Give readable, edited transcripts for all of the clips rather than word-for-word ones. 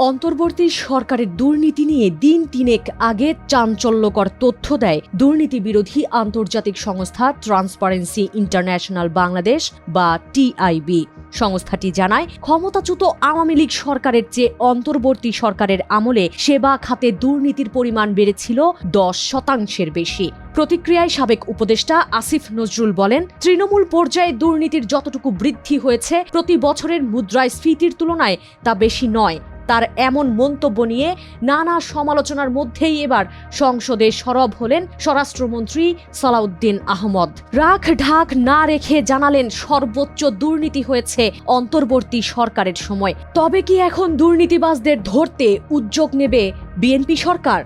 অন্তর্বর্তী সরকারের দুর্নীতি নিয়ে দিন তিনেক আগে চাঞ্চল্যকর তথ্য দেয় দুর্নীতি বিরোধী আন্তর্জাতিক সংস্থা ট্রান্সপারেন্সি ইন্টারন্যাশনাল বাংলাদেশ বা টিআইবি। সংস্থাটি জানায়, ক্ষমতাচ্যুত আওয়ামী লীগ সরকারের চেয়ে অন্তর্বর্তী সরকারের আমলে সেবা খাতে দুর্নীতির পরিমাণ বেড়েছিল 10% বেশি। প্রতিক্রিয়ায় সাবেক উপদেষ্টা আসিফ নজরুল বলেন, তৃণমূল পর্যায়ে দুর্নীতির যতটুকু বৃদ্ধি হয়েছে প্রতি বছরের মুদ্রাস্ফীতির তুলনায় তা বেশি নয়। তার এমন মন্তব্য নিয়ে নানা সমালোচনার মধ্যেই এবার সংসদে সরব হলেন স্বরাষ্ট্রমন্ত্রী সালাউদ্দিন আহমদ। রাখ ঢাক না রেখে জানালেন, সর্বোচ্চ দুর্নীতি হয়েছে অন্তর্বর্তী সরকারের সময়। তবে কি এখন দুর্নীতিবাজদের ধরতে উদ্যোগ নেবে বিএনপি সরকার?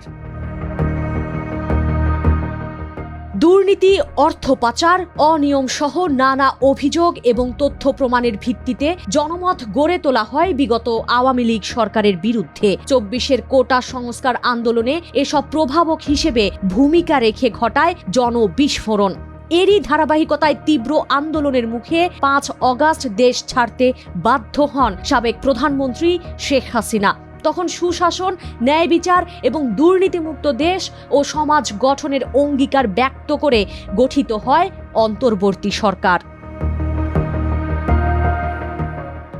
দুর্নীতি, অর্থ পাচার, অনিয়ম সহ নানা অভিযোগ এবং তথ্য প্রমাণের ভিত্তিতে জনমত গড়ে তোলা হয় বিগত আওয়ামী লীগ সরকারের বিরুদ্ধে। 24-এর কোটা সংস্কার আন্দোলনে এসব প্রভাবক হিসেবে ভূমিকা রেখে ঘটায় জনবিস্ফোরণ। এরই ধারাবাহিকতায় তীব্র আন্দোলনের মুখে 5 অগাস্ট দেশ ছাড়তে বাধ্য হন সাবেক প্রধানমন্ত্রী শেখ হাসিনা। তখন সুশাসন, ন্যায় বিচার এবং দুর্নীতিমুক্ত দেশ ও সমাজ গঠনের অঙ্গীকার ব্যক্ত করে গঠিত হয় অন্তর্বর্তী সরকার।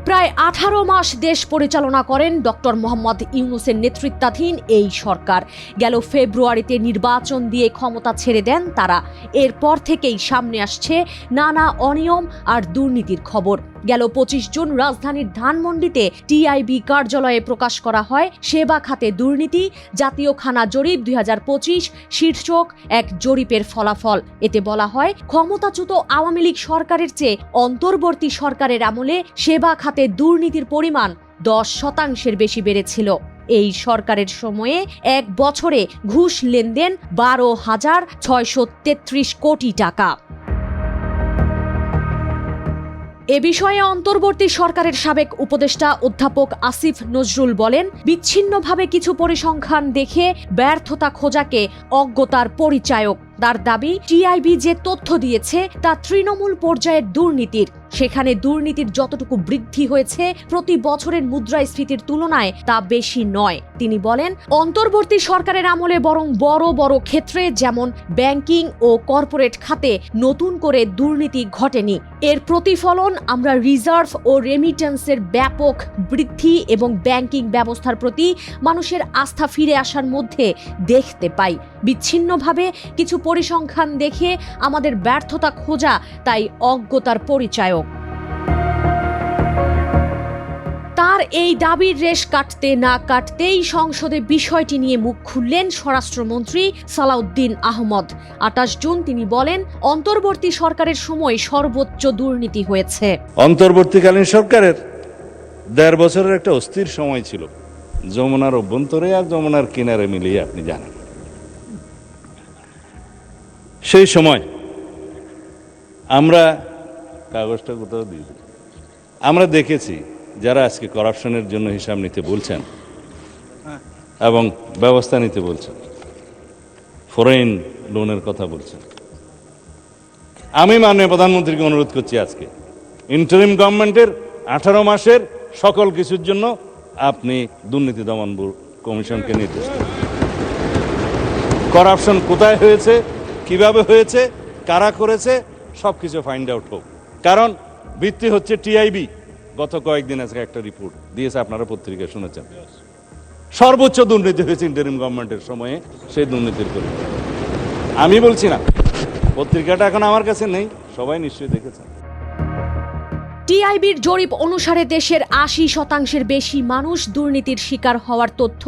প্রায় 18 মাস দেশ পরিচালনা করেন ডক্টর মোহাম্মদ ইউনূসের নেতৃত্বাধীন এই সরকার। গেল ফেব্রুয়ারিতে নির্বাচন দিয়ে ক্ষমতা ছেড়ে দেন তারা। এরপর থেকেই সামনে আসছে নানা অনিয়ম আর দুর্নীতির খবর। গেল 25 জুন রাজধানীর ধানমন্ডিতে টিআইবি কার্যালয়ে প্রকাশ করা হয় সেবা খাতে দুর্নীতি, জাতীয় খানা জরিপ 2025 শীর্ষক এক জরিপের ফলাফল। এতে বলা হয়, ক্ষমতাচ্যুত আওয়ামী লীগ সরকারের চেয়ে অন্তর্বর্তী সরকারের আমলে সেবা খাতে দুর্নীতির পরিমাণ 10% বেশি বেড়েছিল। এই সরকারের সময়ে এক বছরে ঘুষ লেনদেন 12,633 কোটি টাকা। এ বিষয়ে অন্তর্বর্তী সরকারের সাবেক উপদেষ্টা অধ্যাপক আসিফ নজরুল বলেন, বিচ্ছিন্নভাবে কিছু পরিসংখ্যান দেখে ব্যর্থতা খোঁজাকে অজ্ঞতার পরিচায়ক। তার দাবি, টিআইবি যে তথ্য দিয়েছে তা তৃণমূল পর্যায়ের দুর্নীতির। সেখানে দুর্নীতির যতটুকু বৃদ্ধি হয়েছে প্রতি বছরের মুদ্রাস্ফীতির তুলনায় তা বেশি নয়। তিনি বলেন, অন্তর্বর্তী সরকারের আমলে বরং বড় বড় ক্ষেত্রে যেমন ব্যাংকিং ও কর্পোরেট খাতে নতুন করে দুর্নীতি ঘটেনি। এর প্রতিফলন আমরা রিজার্ভ ও রেমিটেন্সের ব্যাপক বৃদ্ধি এবং ব্যাংকিং ব্যবস্থার প্রতি মানুষের আস্থা ফিরে আসার মধ্যে দেখতে পাই। বিচ্ছিন্নভাবে কিছু পরিসংখ্যান দেখে আমাদের ব্যর্থতা খোঁজা তাই অজ্ঞতার পরিচায়ক। তার এই দাবির রেশ কাটতে না কাটতেই সংসদে বিষয়টি নিয়ে মুখ খুললেন স্বরাষ্ট্রমন্ত্রী সালাউদ্দিন আহমদ। 28 জুন তিনি বলেন, অন্তর্বর্তী সরকারের সময় সর্বোচ্চ দুর্নীতি হয়েছে। অন্তর্বর্তীকালীন সরকারের 1.5 বছরের একটা অস্থির সময় ছিল, যমুনার অভ্যন্তরে আর যমুনার কিনারে মিলিয়ে আপনি জানেন। সেই সময় আমরা কাগজটা কোথাও দিয়েছি, আমরা দেখেছি যারা আজকে করাপশনের জন্য হিসাব নিতে বলছেন এবং ব্যবস্থা নিতে বলছেন, ফরেন লোনের কথা বলছেন, আমি মাননীয় প্রধানমন্ত্রীকে অনুরোধ করছি, আজকে ইন্টারিম গভর্নমেন্টের 18 মাসের সকল কিছুর জন্য আপনি দুর্নীতি দমন কমিশনকে নির্দেশ দেন। করাপশন কোথায় হয়েছে, কিভাবে হয়েছে, কারা করেছে, সবকিছু ফাইন্ড আউট হোক। কারণ ভিত্তি হচ্ছে টিআইবি। গত কয়েকদিন আজকে একটা রিপোর্ট দিয়েছে, আপনারা পত্রিকায় শুনেছেন। সর্বোচ্চ দুর্নীতি হয়েছে ইন্টারিম গভর্নমেন্টের সময়ে, সেই দুর্নীতির পরিমাণ আমি বলছি না, পত্রিকাটা এখন আমার কাছে নেই, সবাই নিশ্চয়ই দেখেছেন। টিআইবির জরিপ অনুসারে দেশের 80% বেশি মানুষ দুর্নীতির শিকার হওয়ার তথ্য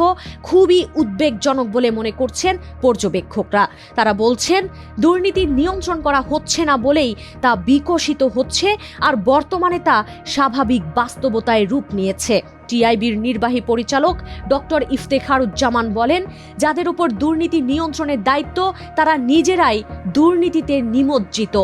খুবই উদ্বেগজনক বলে মনে করছেন পর্যবেক্ষকরা। তারা বলছেন, দুর্নীতি নিয়ন্ত্রণ করা হচ্ছে না বলেই তা বিকশিত হচ্ছে, আর বর্তমানে তা স্বাভাবিক বাস্তবতায় রূপ নিয়েছে। টিআইবির নির্বাহী পরিচালক ডক্টর ইফতেখারুজ্জামান বলেন, যাদের উপর দুর্নীতি নিয়ন্ত্রণের দায়িত্ব তারা নিজেরাই দুর্নীতিতে নিমজ্জিত।